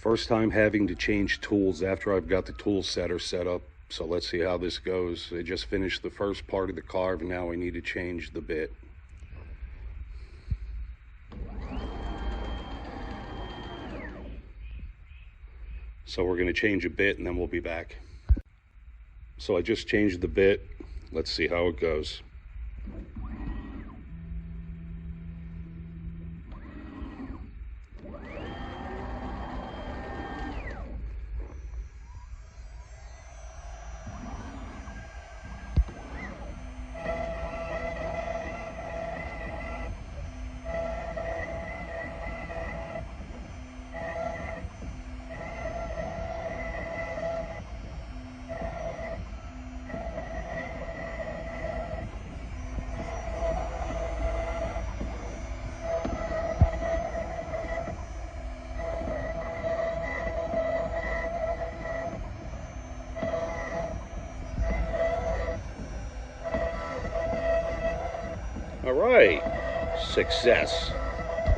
First time having to change tools after I've got the tool setter set up. So let's see how this goes. I just finished the first part of the carve, and now I need to change the bit. So we're going to change a bit and then we'll be back. So I just changed the bit. Let's see how it goes. All right, success.